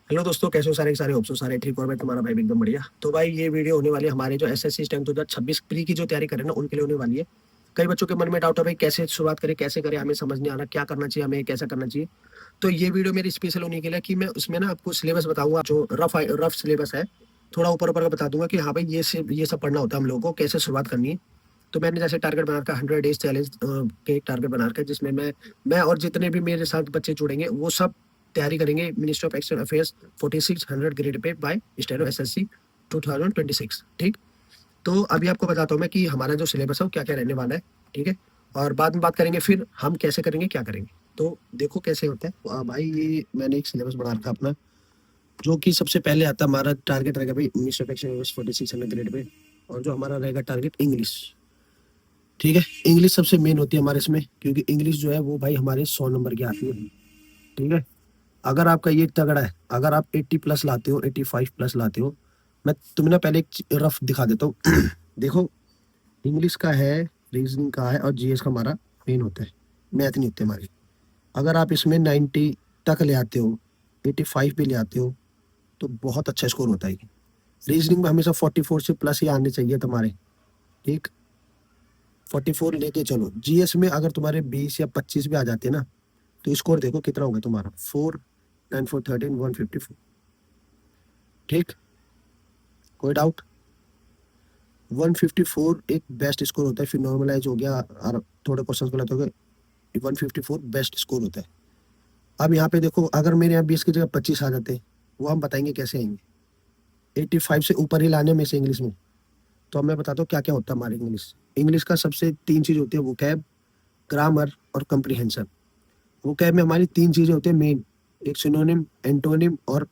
Hello दोस्तों, कैसे हो सारे सारे होप्स हो सारे ठीक। और मैं तुम्हारा भाई भी एकदम बढ़िया। तो भाई ये वीडियो होने वाली है हमारे जो एसएससी स्टैम्प 2026 प्री की जो तैयारी कर रहे हैं ना, उनके लिए होने वाली है। कई बच्चों के मन में डाउट है भाई कैसे शुरुआत करें, कैसे करें, हमें समझ नहीं आ रहा क्या करना चाहिए, हमें कैसा करना चाहिए। तो ये वीडियो मेरी स्पेशल होने के लिए कि मैं उसमें ना आपको सिलेबस बताऊंगा, जो रफ सिलेबस है। थोड़ा ऊपर ऊपर का बता दूंगा कि हाँ भाई ये सब पढ़ना होता है हम लोगों को, कैसे शुरुआत करनी है। तो मैंने जैसे टारगेट बना रखा है 100 डेज चैलेंज के एक टारगेट बना रखा है, जिसमें मैं और जितने भी मेरे साथ बच्चे जुड़ेंगे वो सब तैयारी करेंगे Ministry of External Affairs 4600 grade pay by steno SSC 2026। ठीक। तो अभी आपको बताता हूँ मैं कि हमारा जो सिलेबस है वो क्या क्या रहने वाला है। ठीक है। और बाद में बात करेंगे फिर हम कैसे करेंगे, क्या करेंगे। तो देखो कैसे होता है। भाई ये मैंने एक सिलेबस बना रखा अपना, जो कि सबसे पहले आता है हमारा टारगेट रहेगा भाई मिनिस्ट्री ऑफ एक्सटर्नल 4600 ग्रेड पे। और जो हमारा रहेगा टारगेट इंग्लिश। ठीक है। इंग्लिश सबसे मेन होती है हमारे इसमें, क्योंकि इंग्लिश जो है वो भाई हमारे 100 नंबर की आती है। ठीक है। अगर आपका ये तगड़ा है, अगर आप 80 प्लस लाते हो, 85 प्लस लाते हो, मैं तुम्हें ना पहले एक रफ दिखा देता हूँ। देखो, इंग्लिश का है, रीजनिंग का है और जीएस का हमारा मेन होता है। मैथ नहीं होते हमारे। अगर आप इसमें 90 तक ले आते हो, 85 भी ले आते हो, तो बहुत अच्छा स्कोर होता है। रीजनिंग में हमेशा 44 से प्लस ही आने चाहिए तुम्हारे। ठीक। 44 लेके चलो। जीएस में अगर तुम्हारे 20 या 25 भी आ जाते हैं ना, तो स्कोर देखो कितना होगा तुम्हारा, 4, 9, 4, 13, 154। ठीक। कोई डाउट। 154 एक बेस्ट स्कोर होता है, फिर नॉर्मलाइज हो गया और थोड़े क्वेश्चन गलत हो गए। 154 बेस्ट स्कोर होता है। अब यहाँ पे देखो, अगर मेरे यहाँ 20 की जगह 25 आ जाते हैं, वो हम बताएंगे कैसे आएंगे। 85 से ऊपर ही लाने में से इंग्लिश में। तो अब मैं बताता हूँ क्या क्या होता है हमारे इंग्लिश। इंग्लिश का सबसे 3 चीज होती है, वोकैब, ग्रामर और कंप्रीहेंशन। वोकैब में हमारी 3 चीजें होती है मेन, एक सिनोनिम, एंटोनिम और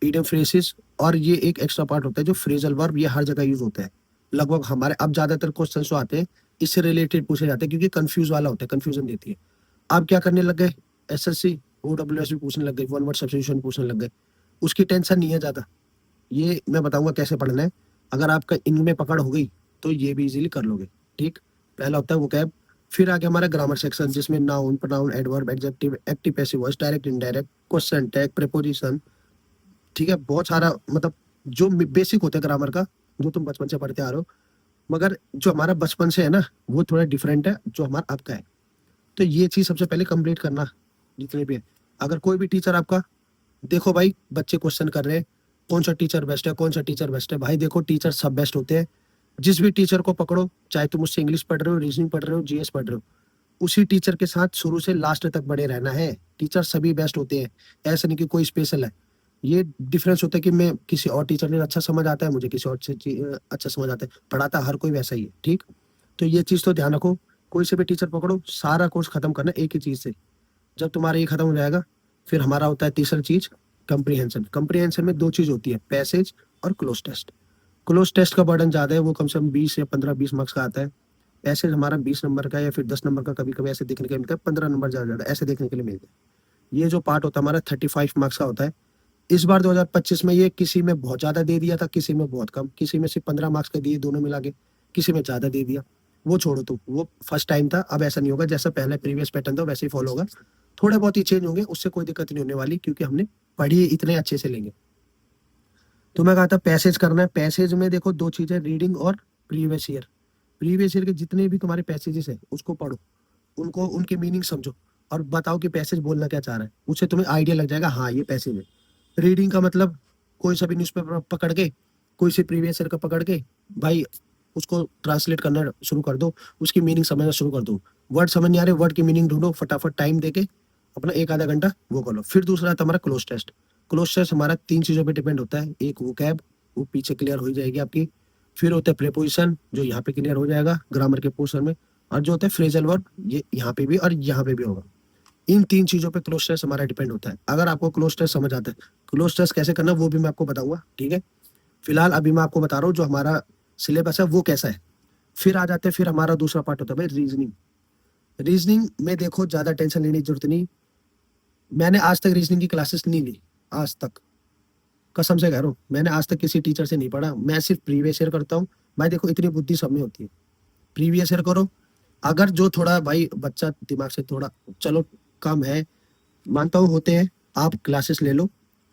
इडियम फ्रेसिस। और ये एक एक्स्ट्रा पार्ट होता है जो फ्रेजल वर्ब, ये हर जगह यूज होता है लगभग हमारे। अब ज्यादातर क्वेश्चन जो आते हैं इससे रिलेटेड पूछे जाते हैं, क्योंकि कंफ्यूज वाला होता है, कंफ्यूजन देती है। अब क्या करने लग गए, एसएससी ओडब्ल्यूएस भी पूछने लग गए, वन वर्ड सब्स्टिट्यूशन पूछने लग गए। उसकी टेंशन नहीं है ज्यादा, ये मैं बताऊंगा कैसे पढ़ना है। अगर आपका इनमें पकड़ हो गई तो ये भी इजीली कर लोगे। ठीक। पहला होता है वोकैब। फिर आगे हमारा ग्रामर सेक्शन, जिसमें noun, pronoun, adverb, adjective, active passive voice, direct indirect, question tag, preposition. ठीक है। बहुत सारा मतलब जो बेसिक होता है ग्रामर का, जो तुम बचपन से पढ़ते आ रहे हो। मगर जो हमारा बचपन से है ना, वो थोड़ा डिफरेंट है जो हमारा अब का है। तो ये चीज सबसे पहले कंप्लीट करना, जितने भी है। अगर कोई भी टीचर आपका, देखो भाई बच्चे क्वेश्चन कर रहे हैं कौन सा टीचर बेस्ट है, कौन सा टीचर बेस्ट है। भाई देखो, टीचर सब बेस्ट होते हैं। जिस भी टीचर को पकड़ो, चाहे तुम मुझसे इंग्लिश पढ़ रहे हो, रीजनिंग पढ़ रहे हो, जीएस पढ़ रहे हो, उसी टीचर के साथ शुरू से लास्ट तक बड़े रहना है। टीचर सभी बेस्ट होते हैं, ऐसा नहीं कि कोई स्पेशल है। ये डिफरेंस होता है कि मैं किसी और टीचर ने अच्छा समझ आता है, मुझे किसी और से अच्छा समझ आता है। पढ़ाता हर कोई वैसा ही है। ठीक। तो ये चीज तो ध्यान रखो। कोई से भी टीचर पकड़ो, सारा कोर्स खत्म करना एक ही चीज से। जब तुम्हारा ये खत्म हो जाएगा, फिर हमारा होता है तीसरा चीज, कंप्रीहेंशन। कंप्रीहेंशन में 2 चीज होती है, पैसेज और क्लोज टेस्ट। क्लोज टेस्ट का बर्डन ज्यादा है, वो कम से कम 20 या 15, 20 मार्क्स का आता है। पैसेज हमारा 20 नंबर का या फिर 10 नंबर का, कभी कभी ऐसे देखने के लिए मिलता है, 15 नंबर ज्यादा ऐसे देखने के लिए मिलता है। ये जो पार्ट होता है हमारा 35 मार्क्स का होता है। इस बार 2025 में ये किसी में बहुत ज्यादा दे दिया था, किसी में बहुत कम, किसी में सिर्फ 15 मार्क्स का दिए दोनों मिला के, किसी में ज्यादा दे दिया। वो छोड़ो, तो वो फर्स्ट टाइम था। अब ऐसा नहीं होगा, जैसा पहले प्रीवियस पैटर्न था वैसे ही फॉलो होगा। थोड़े बहुत ही चेंज होंगे, उससे कोई दिक्कत नहीं होने वाली, क्योंकि हमने पढ़ी इतने अच्छे से लेंगे। तो मैं कहा था पैसेज करना है। पैसेज में देखो 2 चीजें, रीडिंग और प्रीवियस ईयर। प्रीवियस ईयर के जितने भी तुम्हारे पैसेजेस है उसको पढ़ो, उनको उनके मीनिंग समझो, और बताओ कि पैसेज बोलना क्या चाह रहा है। उससे तुम्हें आइडिया लग जाएगा, हाँ ये पैसेज है। रीडिंग का मतलब, कोई सा भी न्यूज़पेपर पकड़ के, कोई से प्रीवियस ईयर का पकड़ के, भाई उसको ट्रांसलेट करना शुरू कर दो, उसकी मीनिंग समझना शुरू कर दो। वर्ड समझ नहीं आ रहे, वर्ड की मीनिंग ढूंढो, फटाफट टाइम देके अपना 1 आधा घंटा वो कर लो। फिर दूसरा आता है हमारा क्लोज टेस्ट। क्लोज टेस्ट हमारा 3 चीजों पे डिपेंड होता है। एक वोकैब, वो पीछे क्लियर हो जाएगी आपकी। फिर होता है प्रीपोजिशन, जो यहाँ पे क्लियर हो जाएगा ग्रामर के पोर्शन में। और जो होता है फ्रेजल वर्ब, ये यहाँ पे भी और यहाँ पे भी होगा। इन 3 चीजों पे क्लोज टेस्ट हमारा डिपेंड होता है। अगर आपको क्लोज टेस्ट समझ आता है, क्लोज टेस्ट कैसे करना वो भी मैं आपको बताऊंगा। ठीक है। फिलहाल अभी मैं आपको बता रहा हूँ जो हमारा सिलेबस है वो कैसा है। फिर आ जाते हैं, फिर हमारा दूसरा पार्ट होता है भाई रीजनिंग। रीजनिंग में देखो, ज्यादा टेंशन लेने की जरूरत नहीं। मैंने आज तक रीजनिंग की क्लासेस नहीं ली, आज तक, कसम से कह रहा हूँ, मैंने आज तक किसी टीचर से नहीं पढ़ा। मैं सिर्फ प्रीवियस ईयर करता हूँ। भाई देखो, इतनी बुद्धि सब में होती है। प्रीवियस ईयर करो। अगर जो थोड़ा भाई बच्चा दिमाग से थोड़ा, चलो, कम है, मानता हूँ होते हैं, आप क्लासेस ले लो।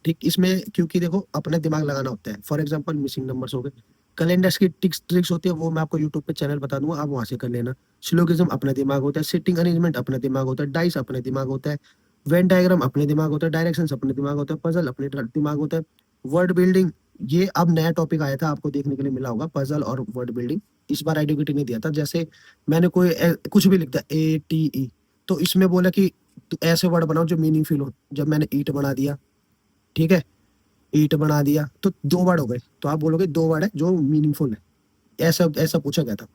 ठीक, इसमें क्योंकि देखो अपना दिमाग लगाना होता है। फॉर एग्जांपल मिसिंग नंबर्स हो गए, कैलेंडर्स की ट्रिक्स होती है, वो मैं आपको यूट्यूब पे चैनल बता दूंगा, आप वहां से कर लेना। सिलोगिज्म अपना दिमाग होता है, सिटिंग अरेंजमेंट अपना दिमाग होता है, डाइस अपने दिमाग होता है, वेन डायग्राम अपने दिमाग होता है, डायरेक्शंस अपने दिमाग होता है, पजल अपने दिमाग होता है, वर्ड बिल्डिंग, ये अब नया टॉपिक आया था, आपको देखने के लिए मिला होगा, पजल और वर्ड बिल्डिंग। इस बार आइडेंटिटी ने दिया था, जैसे मैंने कोई कुछ भी लिख दिया ATE, तो इसमें बोला कि तो ऐसे वर्ड बनाओ जो मीनिंगफुल हो। जब मैंने ईट बना दिया, ठीक है, ईट बना दिया तो 2 वर्ड हो गए, तो आप बोलोगे 2 वर्ड है जो मीनिंगफुल है, ऐसा ऐसा पूछा गया था।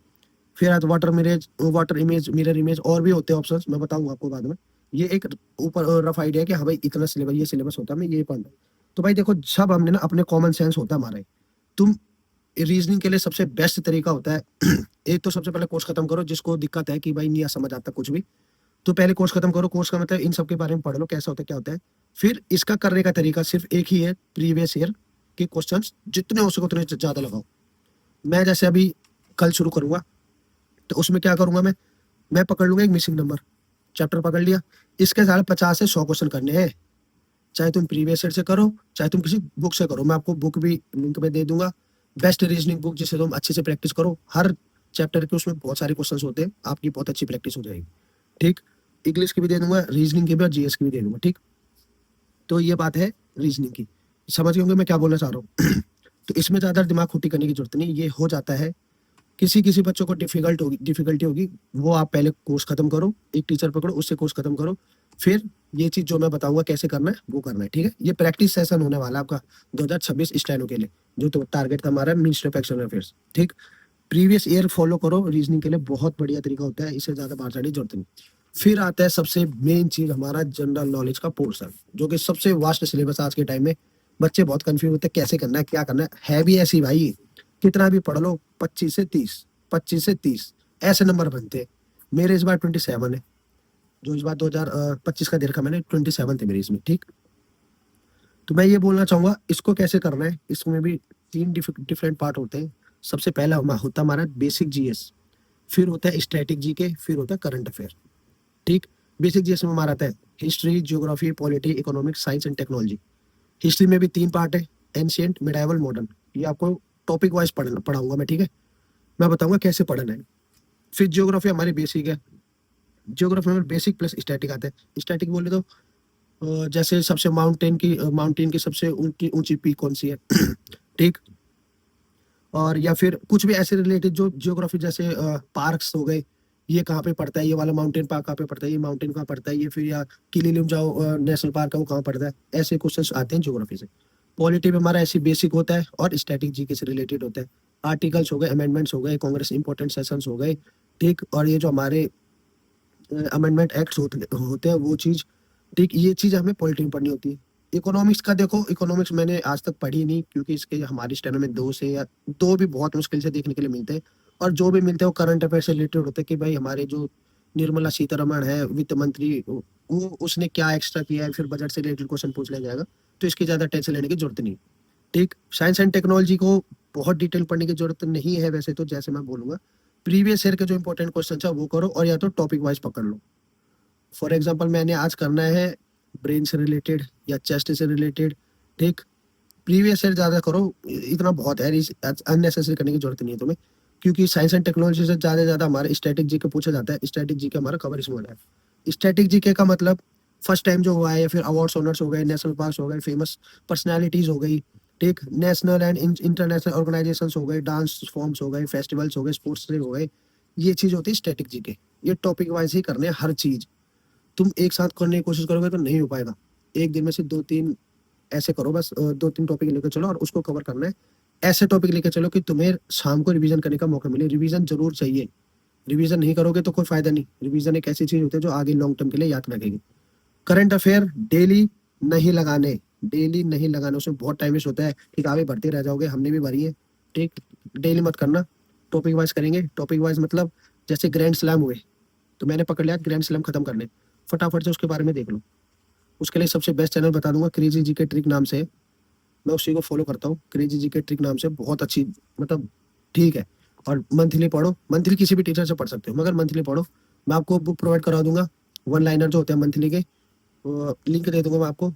फिर आज वाटर इमेज, मिरर इमेज, और भी होते हैं ऑप्शंस, मैं बताऊंगा आपको बाद में। ये एक ऊपर रफ आइडिया है कि हाँ भाई इतना सिलेबस, ये सिलेबस होता है, मैं ये पढ़ना है। तो भाई देखो, सब हमने ना अपने कॉमन सेंस होता है हमारा। तुम रीजनिंग के लिए सबसे बेस्ट तरीका होता है एक तो सबसे पहले कोर्स खत्म करो, जिसको दिक्कत है कि भाई नहीं समझ आता कुछ भी, तो पहले कोर्स खत्म करो। कोर्स का मतलब इन सब के बारे में पढ़ लो, कैसा होता है क्या होता है। फिर इसका करने का तरीका सिर्फ एक ही है, प्रीवियस ईयर के क्वेश्चंस जितने हो सके उतने ज्यादा लगाओ। मैं जैसे अभी कल शुरू करूंगा, तो उसमें क्या करूंगा, मैं पकड़ लूंगा एक मिसिंग नंबर, चैप्टर पकड़ लिया, इसके साढ़े 50 से 100 क्वेश्चन करने हैं। चाहे तुम प्रीवियस ईयर से करो, चाहे तुम किसी बुक से करो, मैं आपको बुक भी लिंक में दे दूंगा, बेस्ट रीजनिंग बुक, जिसे तुम अच्छे से प्रैक्टिस करो। हर चैप्टर के उसमें बहुत सारे क्वेश्चन होते हैं, आपकी बहुत अच्छी प्रैक्टिस हो जाएगी। ठीक, इंग्लिश की भी दे दूंगा, रीजनिंग की भी और GS की भी दे दूंगा। ठीक, तो ये बात है रीजनिंग की, समझ गए होंगे मैं क्या बोलना चाह रहा हूँ तो इसमें ज्यादा दिमाग खोटी करने की जरूरत नहीं, ये हो जाता है। किसी किसी बच्चों को डिफिकल्टी होगी, वो आप पहले कोर्स खत्म करो, एक टीचर पकड़ो, उससे कोर्स खत्म करो, फिर ये चीज जो मैं बताऊंगा कैसे करना है वो करना है। ठीक है, ये प्रैक्टिस सेशन होने वाला है आपका 2026 स्टैनो के लिए, जो तो टारगेट था हमारा मिनिस्ट्री ऑफ एक्सटर्नल अफेयर्स। ठीक, प्रीवियस ईयर फॉलो करो रीजनिंग के लिए, बहुत बढ़िया तरीका होता है, इससे ज्यादा बाहर जाने की जरूरत नहीं। फिर आता है सबसे मेन चीज, हमारा जनरल नॉलेज का पोर्शन, जो कि सबसे वास्ट सिलेबस आज के टाइम में। बच्चे बहुत कंफ्यूज होते हैं कैसे करना है, क्या करना है भी ऐसी भाई, कितना भी पढ़ लो, 25 से 30 ऐसे नंबर बनते हैं। मेरे इस बार 27 है, जो इस बार 2025 का दे रखा मैंने, 27 थे मेरे इसमें। ठीक, तो मैं ये बोलना चाहूंगा इसको कैसे करना है, इसमें भी 3 डिफरेंट पार्ट होते हैं। सबसे पहला होता है हमारा बेसिक GS, फिर होता है स्टैटिक GK, फिर होता है करंट अफेयर। ठीक, बेसिक GS में हमारा आता है history, geography, polity, economics, science and technology. History में भी 3 पार्ट है, एंशियंट, मिडाइवल, मॉडर्न। ये आपको टॉपिक वाइज पढ़ाऊंगा मैं। ठीक है, मैं बताऊंगा कैसे पढ़ना है। फिर ज्योग्राफी हमारी बेसिक है, ज्योग्राफी में बेसिक प्लस स्टैटिक आता है। स्टैटिक बोले तो जैसे सबसे माउंटेन की सबसे ऊंची ऊंची पीक कौन सी है ठीक, और या फिर कुछ भी ऐसे रिलेटेड जो ज्योग्राफी, जैसे पार्क्स हो गए, ये कहाँ पे पड़ता है, ये वाला माउंटेन पार्क कहाँ पे पड़ता है, ये माउंटेन कहाँ पड़ता है, ये फिर या किलिलिम जाओ नेशनल पार्क है वो कहाँ पड़ता है, ऐसे क्वेश्चंस आते हैं ज्योग्राफी से। पॉलिटी में हमारा ऐसी बेसिक होता है और स्टैटिक GK से रिलेटेड होता है। आर्टिकल्स हो गए, अमेंडमेंट्स हो गए, कांग्रेस इंपॉर्टेंट सेशंस हो गए। ठीक, और ये जो हमारे अमेंडमेंट एक्ट होते हैं वो चीज। ठीक, ये चीज हमें पॉलिटी में पढ़नी होती है। इकोनॉमिक्स का देखो, इकोनॉमिक्स मैंने आज तक पढ़ी नहीं, क्योंकि इसके हमारी स्टैंडर्ड में 2 से या 2 भी बहुत मुश्किल से देखने के लिए मिलते हैं, और जो भी मिलते हैं वो करंट अफेयर से रिलेटेड होते हैं कि भाई हमारे जो निर्मला सीतारमण है वित्त मंत्री, वो उसने क्या एक्स्ट्रा किया है, फिर बजट से रिलेटेड क्वेश्चन पूछ लिया जाएगा, तो इसकी ज्यादा टेंशन लेने की जरूरत नहीं। ठीक, साइंस एंड टेक्नोलॉजी को बहुत डिटेल पढ़ने की जरूरत नहीं है वैसे तो, जैसे मैं बोलूंगा प्रीवियस ईयर के जो इंपॉर्टेंट क्वेश्चन है वो करो, और या तो टॉपिक वाइज पकड़ लो। फॉर एग्जाम्पल मैंने आज करना है ब्रेन से रिलेटेड या चेस्ट से रिलेटेड। ठीक, प्रीवियस ईयर ज्यादा करो, इतना बहुत है, अननेसेसरी करने की जरूरत नहीं है तुम्हें, क्योंकि साइंस एंड टेक्नोलॉजी से ज्यादा हमारे स्टैटिक GK पूछा जाता है। स्टैटिक GK हमारा कवर इसमें होना है। स्टैटिक GK का मतलब फर्स्ट टाइम जो हुआ है, या फिर अवार्ड्स ऑनर्स हो गए, नेशनल पार्क हो गए, फेमस पर्सनैलिटीज हो गई, ठीक, नेशनल एंड इंटरनेशनल ऑर्गेनाइजेशन हो गए, डांस फॉर्म्स हो गए, फेस्टिवल्स हो गए, स्पोर्ट्स डे हो गए, ये चीज होती है स्टैटिक GK। ये टॉपिक वाइज ही करने हैं हर चीज। तुम एक साथ करने की कोशिश करोगे तो नहीं हो पाएगा, एक दिन में से 2-3 ऐसे करो, बस 2-3 टॉपिक लेकर चलो और उसको कवर करना है। ऐसे टॉपिक लेकर चलो कि तुम्हें शाम को रिवीजन करने का मौका मिले। रिवीजन जरूर चाहिए, रिवीजन नहीं करोगे तो कोई फायदा नहीं। रिवीजन एक ऐसी चीज होती है जो आगे लॉन्ग टर्म के लिए याद रखेगी। करंट अफेयर डेली नहीं लगाने, उसमें बहुत टाइम वेस्ट होता है, किताबें भरते रह जाओगे, हमने भी भरी है। ठीक, डेली मत करना, टॉपिक वाइज करेंगे। टॉपिक वाइज मतलब जैसे ग्रैंड स्लैम हुए, तो मैंने पकड़ लिया ग्रैंड स्लैम खत्म करने, फटाफट से उसके बारे में देख लो। उसके लिए सबसे बेस्ट चैनल बता दूंगा, क्रेजी GK ट्रिक नाम से, मैं उसी को फॉलो करता हूँ। क्रेजी GK ट्रिक नाम से बहुत अच्छी, मतलब ठीक है। और मंथली पढ़ो, मंथली किसी भी टीचर से पढ़ सकते हो, मगर मंथली पढ़ो। मैं आपको बुक प्रोवाइड करा दूंगा, 1 लाइनर जो होते हैं मंथली के, लिंक दे दूंगा मैं आपको।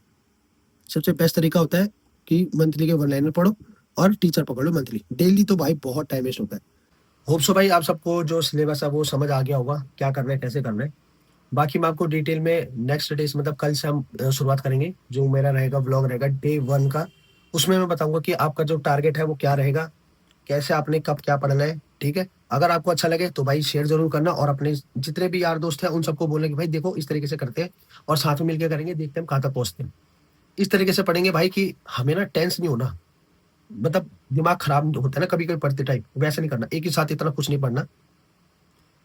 सबसे बेस्ट तरीका होता है कि मंथली के वन लाइनर पढ़ो और टीचर पकड़ लो मंथली। डेली तो भाई बहुत टाइम वेस्ट होता है। होप सो भाई आप सबको जो सिलेबस है वो समझ आ गया होगा, क्या करना है कैसे करना है। बाकी मैं आपको डिटेल में नेक्स्ट डेज मतलब कल से हम शुरुआत करेंगे, जो मेरा रहेगा व्लॉग रहेगा डे 1 का। उसमें मैं बताऊंगा कि आपका जो टारगेट है वो क्या रहेगा, कैसे आपने कब क्या पढ़ना है, ठीक है। अगर आपको अच्छा लगे तो भाई शेयर जरूर करना, और अपने जितने भी यार दोस्त हैं उन सबको बोलने कि भाई देखो इस तरीके से करते हैं और साथ में मिलकर करेंगे, देखते हैं हम कहाँ तक पहुंचते हैं। इस तरीके से पढ़ेंगे भाई कि हमें ना टेंस नहीं होना, मतलब दिमाग खराब होता है ना कभी कभी पढ़ते टाइम, वैसे नहीं करना, एक ही साथ इतना कुछ नहीं पढ़ना,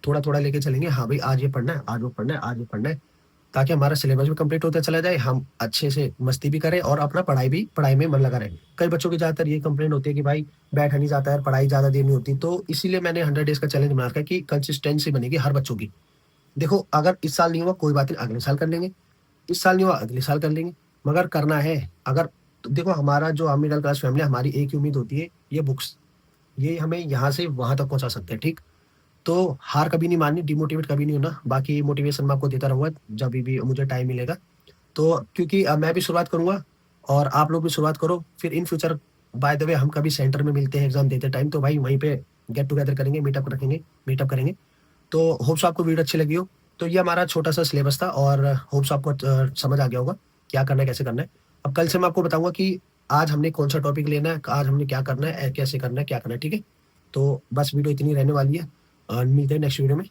थोड़ा थोड़ा लेके चलेंगे। हाँ भाई आज ये पढ़ना है, आज वो पढ़ना है, आज ये पढ़ना है, ताकि हमारा सिलेबस भी कंप्लीट होता चला जाए, हम अच्छे से मस्ती भी करें और अपना पढ़ाई में मन लगा रहे। कई बच्चों की ज़्यादातर ये कंप्लेंट होती है कि भाई बैठा नहीं जाता है, पढ़ाई ज़्यादा देर नहीं होती, तो इसीलिए मैंने 100 डेज़ का चैलेंज बना रखा है कि कंसिस्टेंसी बनेगी हर बच्चों की। देखो अगर इस साल नहीं हुआ कोई बात नहीं, अगले साल कर लेंगे, इस साल नहीं हुआ अगले साल कर लेंगे, मगर करना है। अगर तो देखो हमारा जो मिडिल क्लास फैमिली, हमारी एक ही उम्मीद होती है, ये बुक्स, ये हमें यहाँ से वहाँ तक पहुँचा सकते हैं, ठीक। तो हार कभी नहीं माननी, डिमोटिवेट कभी नहीं होना। बाकी मोटिवेशन मैं आपको देता रहूँगा जब भी मुझे टाइम मिलेगा। तो क्योंकि मैं भी शुरुआत करूँगा और आप लोग भी शुरुआत करो, फिर in future by the way हम कभी सेंटर में मिलते हैं एग्ज़ाम देते टाइम, तो भाई वहीं पे गेट टुगेदर करेंगे, मीटअप करेंगे। तो होप्स आपको वीडियो अच्छी लगी हो। तो ये हमारा छोटा-सा सिलेबस था और होप्स आपको समझ आ गया होगा, क्या करना है, कैसे करना है। अब कल से मैं आपको बताऊँगा कि आज हमने कौन-सा टॉपिक लेना है, आज हमने क्या करना है, कैसे करना है, क्या करना है, ठीक है? तो बस वीडियो इतनी रहने वाली है। मिलते हैं नेक्स्ट वीडियो में।